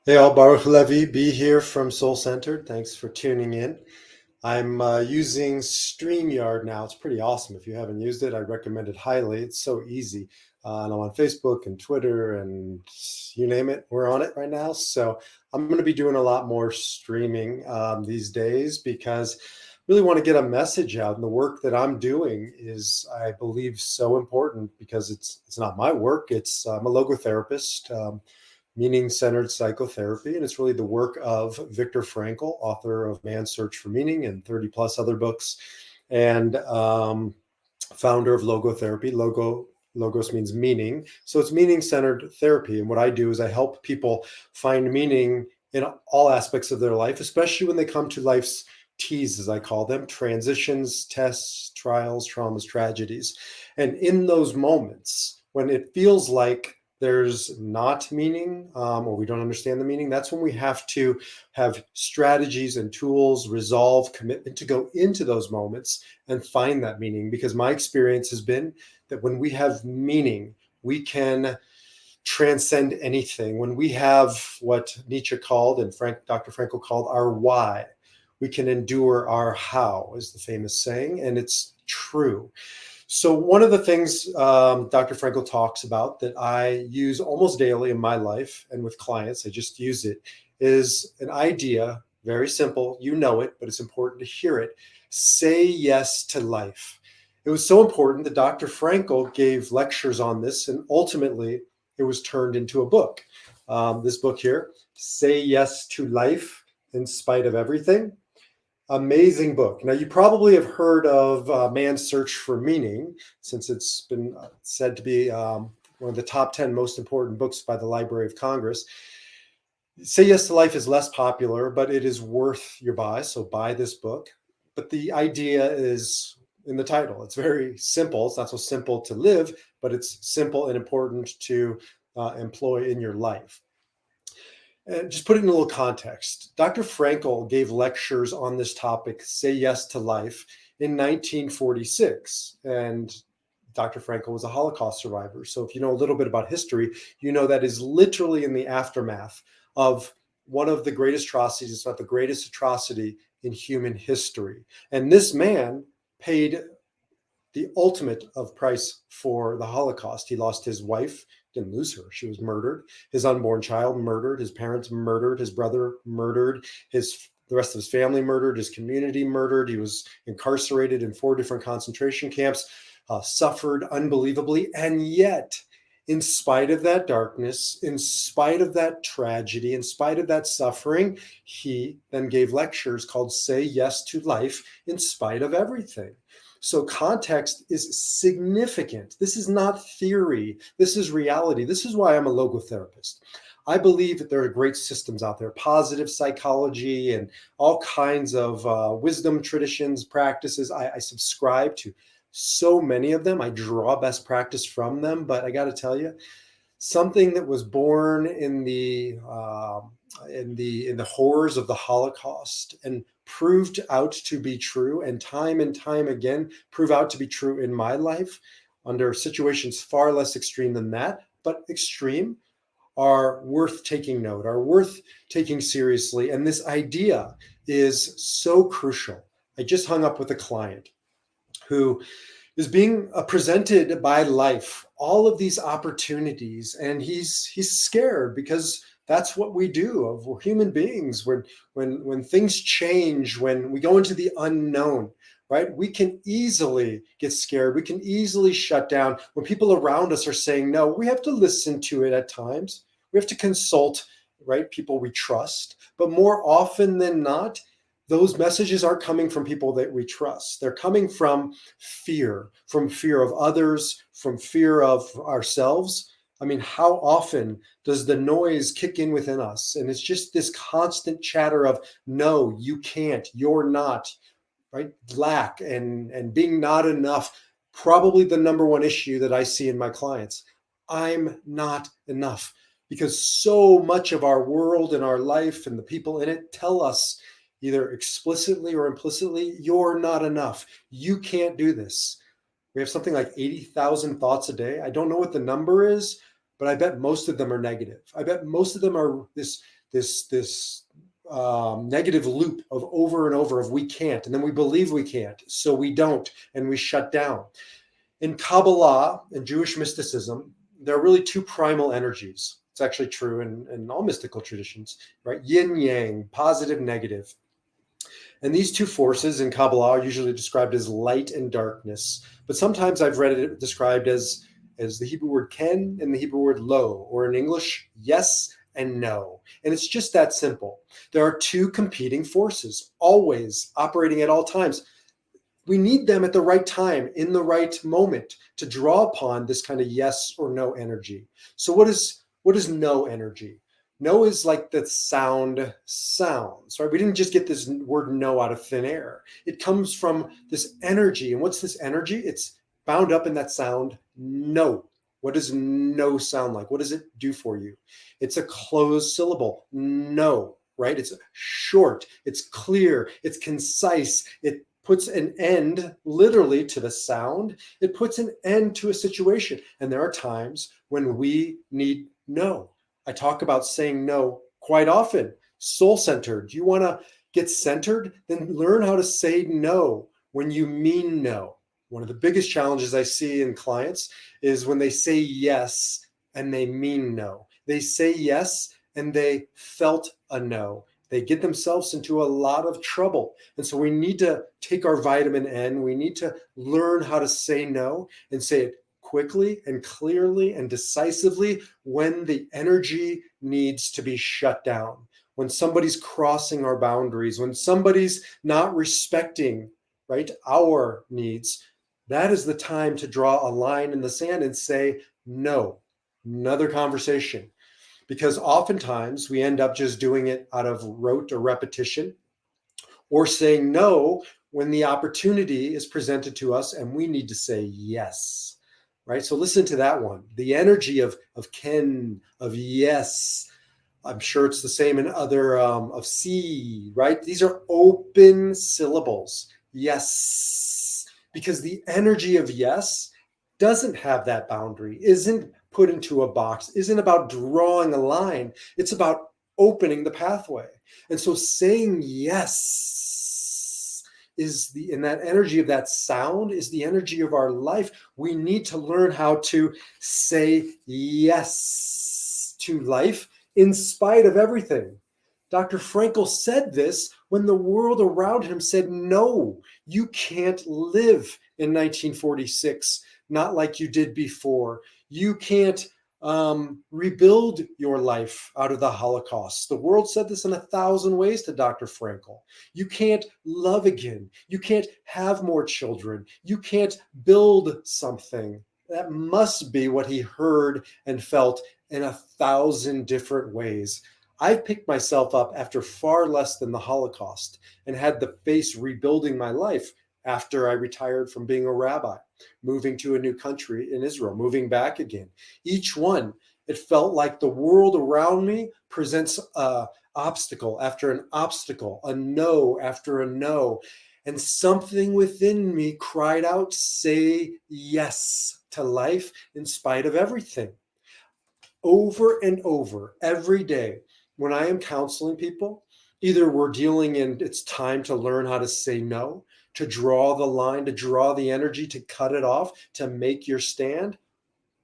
Hey all, Baruch Levi, B here from Soul Centered. Thanks for tuning in. I'm using StreamYard now. It's pretty awesome. If you haven't used it, I recommend it highly. It's so easy. And I'm on Facebook and Twitter and you name it, we're on it right now. So I'm going to be doing a lot more streaming these days because I really want to get a message out. And the work that I'm doing is, I believe, so important because it's not my work. I'm a logotherapist. Meaning-centered psychotherapy, and it's really the work of Viktor Frankl, author of Man's Search for Meaning and 30 plus other books, and founder of logotherapy. Logos means meaning, so it's meaning-centered therapy. And what I do is I help people find meaning in all aspects of their life, especially when they come to life's T's, as I call them: transitions, tests, trials, traumas, tragedies. And in those moments when it feels like there's not meaning, or we don't understand the meaning, that's when we have to have strategies and tools, resolve, commitment to go into those moments and find that meaning. Because my experience has been that when we have meaning, we can transcend anything. When we have what Nietzsche called and Dr. Frankl called our why, we can endure our how, is the famous saying, and it's true. So one of the things Dr. Frankl talks about that I use almost daily in my life and with clients, I just use it, is an idea, very simple, you know it, but it's important to hear it. Say yes to life. It was so important that Dr. Frankl gave lectures on this, and ultimately it was turned into a book. This book here, Say Yes to Life in Spite of Everything. Amazing book. Now, you probably have heard of Man's Search for Meaning, since it's been said to be one of the top 10 most important books by the Library of Congress. Say Yes to Life is less popular, but it is worth your buy. So buy this book. But the idea is in the title. It's very simple. It's not so simple to live, but it's simple and important to employ in your life. And just put it in a little context. Dr. Frankl gave lectures on this topic, Say Yes to Life, in 1946. And Dr. Frankl was a Holocaust survivor. So if you know a little bit about history, you know that is literally in the aftermath of one of the greatest atrocities, if not the greatest atrocity in human history. And this man paid the ultimate of price for the Holocaust. He lost his wife, didn't lose her, she was murdered, his unborn child murdered, his parents murdered, his brother murdered, the rest of his family murdered, his community murdered. He was incarcerated in 4 different concentration camps, suffered unbelievably. And yet, in spite of that darkness, in spite of that tragedy, in spite of that suffering, he then gave lectures called Say Yes to Life in Spite of Everything. So context is significant. This is not theory. This is reality. This is why I'm a logotherapist. I believe that there are great systems out there, positive psychology and all kinds of wisdom traditions, practices. I subscribe to so many of them. I draw best practice from them. But I got to tell you, something that was born in the horrors of the Holocaust and proved out to be true, and time again prove out to be true in my life under situations far less extreme than that, but extreme, are worth taking note, are worth taking seriously. And this idea is so crucial. I just hung up with a client who is being presented by life all of these opportunities, and he's scared because that's what we do. We're human beings. When things change, when we go into the unknown, right, we can easily get scared. We can easily shut down. When people around us are saying no, we have to listen to it at times. We have to consult, right, people we trust. But more often than not, those messages aren't coming from people that we trust. They're coming from fear of others, from fear of ourselves. I mean, how often does the noise kick in within us? And it's just this constant chatter of, no, you can't, you're not, right? Lack and being not enough. Probably the number one issue that I see in my clients. I'm not enough, because so much of our world and our life and the people in it tell us, either explicitly or implicitly, you're not enough. You can't do this. We have something like 80,000 thoughts a day. I don't know what the number is, but I bet most of them are negative. I bet most of them are negative loop of over and over of we can't, and then we believe we can't, so we don't, and we shut down. In Kabbalah and Jewish mysticism, there are really two primal energies. It's actually true in all mystical traditions, right? Yin yang, positive, negative. And these two forces in Kabbalah are usually described as light and darkness. But sometimes I've read it described as the Hebrew word ken and the Hebrew word lo, or in English, yes and no. And it's just that simple. There are two competing forces, always operating at all times. We need them at the right time, in the right moment, to draw upon this kind of yes or no energy. So what is no energy? No is like the sound sounds, right? We didn't just get this word no out of thin air. It comes from this energy. And what's this energy? It's bound up in that sound no. What does no sound like? What does it do for you? It's a closed syllable, no, right? It's short, it's clear, it's concise, it puts an end literally to the sound. It puts an end to a situation. And there are times when we need no. I talk about saying no quite often. Soul-centered. You want to get centered? Then learn how to say no when you mean no. One of the biggest challenges I see in clients is when they say yes and they mean no. They say yes and they felt a no. They get themselves into a lot of trouble. And so we need to take our vitamin N. We need to learn how to say no and say it quickly and clearly and decisively when the energy needs to be shut down, when somebody's crossing our boundaries, when somebody's not respecting, right, our needs. That is the time to draw a line in the sand and say no. Another conversation. Because oftentimes we end up just doing it out of rote or repetition, or saying no when the opportunity is presented to us and we need to say yes, right? So listen to that one. The energy of ken, of yes. I'm sure it's the same in other, of see, right? These are open syllables. Yes. Because the energy of yes doesn't have that boundary, isn't put into a box, isn't about drawing a line. It's about opening the pathway. And so saying yes in that energy of that sound is the energy of our life. We need to learn how to say yes to life in spite of everything. Dr. Frankl said this when the world around him said, no, you can't live in 1946, not like you did before. You can't rebuild your life out of the Holocaust. The world said this in 1,000 ways to Dr. Frankl. You can't love again. You can't have more children. You can't build something. That must be what he heard and felt in 1,000 different ways. I've picked myself up after far less than the Holocaust and had to face rebuilding my life after I retired from being a rabbi, moving to a new country in Israel, moving back again. Each one, it felt like the world around me presents an obstacle after an obstacle, a no after a no. And something within me cried out, say yes to life in spite of everything. Over and over, every day, when I am counseling people, either we're dealing in it's time to learn how to say no, to draw the line, to draw the energy, to cut it off, to make your stand,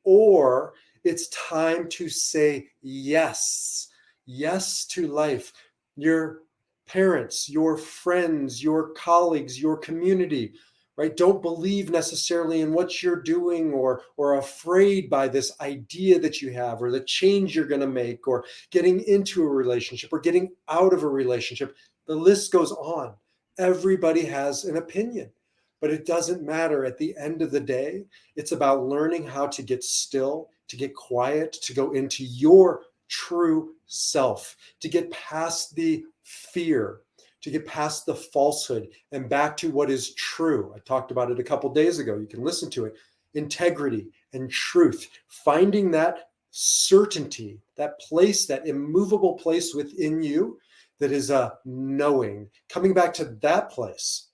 or it's time to say yes, yes to life. Your parents, your friends, your colleagues, your community, right? Don't believe necessarily in what you're doing or afraid by this idea that you have or the change you're going to make or getting into a relationship or getting out of a relationship. The list goes on. Everybody has an opinion, but it doesn't matter. At the end of the day, it's about learning how to get still, to get quiet, to go into your true self, to get past the fear, to get past the falsehood and back to what is true. I talked about it a couple days ago. You can listen to it. Integrity and truth, finding that certainty, that place, that immovable place within you that is a knowing, coming back to that place.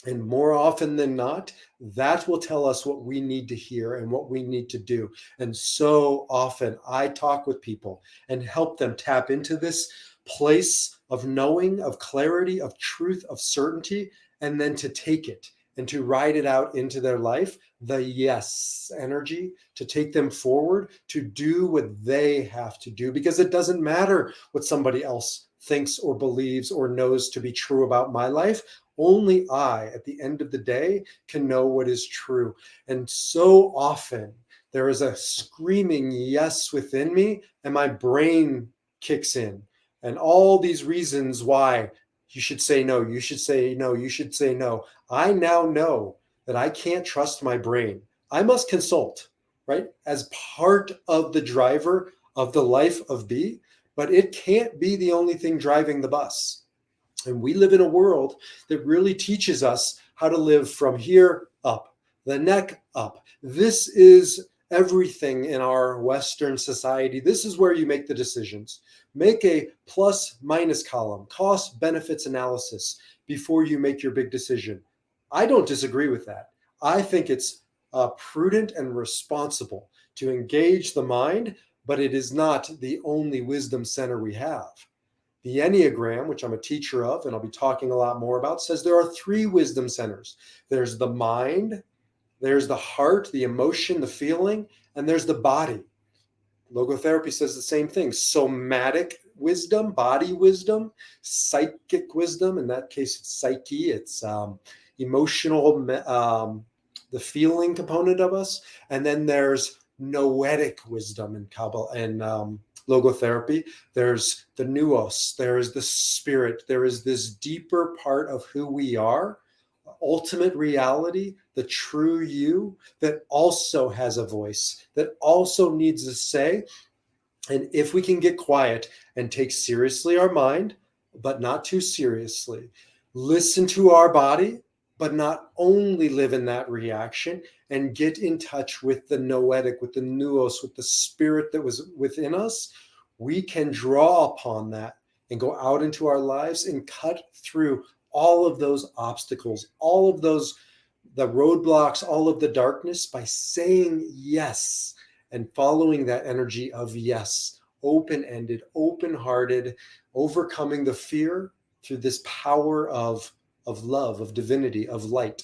And more often than not, that will tell us what we need to hear and what we need to do. And so often I talk with people and help them tap into this place of knowing, of clarity, of truth, of certainty, and then to take it and to ride it out into their life, the yes energy, to take them forward, to do what they have to do, because it doesn't matter what somebody else thinks or believes or knows to be true about my life. Only I, at the end of the day, can know what is true. And so often there is a screaming yes within me, and my brain kicks in. And all these reasons why you should say no, you should say no, you should say no. I now know that I can't trust my brain. I must consult, right, as part of the driver of the life of B, but it can't be the only thing driving the bus. And we live in a world that really teaches us how to live from here up, the neck up. This is everything in our Western society. This is where you make the decisions. Make a plus minus column, cost benefits analysis before you make your big decision. I don't disagree with that. I think it's prudent and responsible to engage the mind, but it is not the only wisdom center we have. The Enneagram, which I'm a teacher of, and I'll be talking a lot more about, says there are 3 wisdom centers. There's the mind, there's the heart, the emotion, the feeling, and there's the body. Logotherapy says the same thing. Somatic wisdom, body wisdom, psychic wisdom. In that case, it's psyche. It's emotional, the feeling component of us. And then there's noetic wisdom in Kabbalah and logotherapy. There's the nous. There is the spirit. There is this deeper part of who we are, ultimate reality, the true you, that also has a voice, that also needs to say. And if we can get quiet and take seriously our mind, but not too seriously, listen to our body, but not only live in that reaction, and get in touch with the noetic, with the nous, with the spirit that was within us, we can draw upon that and go out into our lives and cut through all of those obstacles, all of those, the roadblocks, all of the darkness, by saying yes and following that energy of yes, open-ended, open-hearted, overcoming the fear through this power of love, of divinity, of light.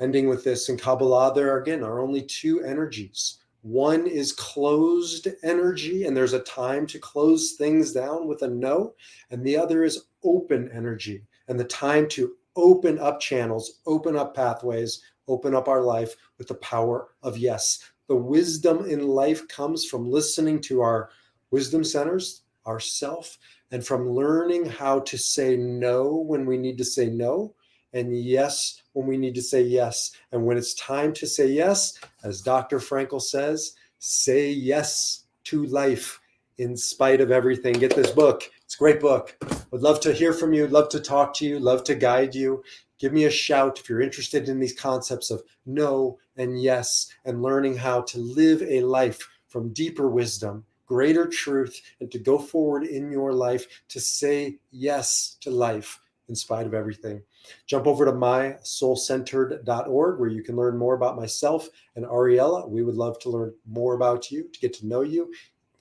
Ending with this, in Kabbalah, there again are only 2 energies. One is closed energy, and there's a time to close things down with a no, and the other is open energy, and the time to open up channels, open up pathways, open up our life with the power of yes. The wisdom in life comes from listening to our wisdom centers, ourself, and from learning how to say no when we need to say no, and yes when we need to say yes. And when it's time to say yes, as Dr. Frankl says, say yes to life in spite of everything. Get this book. It's a great book. Would love to hear from you, love to talk to you, love to guide you. Give me a shout if you're interested in these concepts of no and yes, and learning how to live a life from deeper wisdom, greater truth, and to go forward in your life to say yes to life in spite of everything. Jump over to mysoulcentered.org, where you can learn more about myself and Ariella. We would love to learn more about you, to get to know you.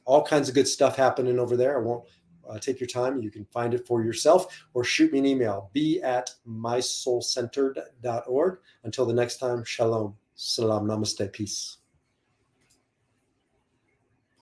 All kinds of good stuff happening over there. I won't take your time. You can find it for yourself, or shoot me an email, b@mysoulcentered.org. Until the next time, shalom, salam, namaste, peace.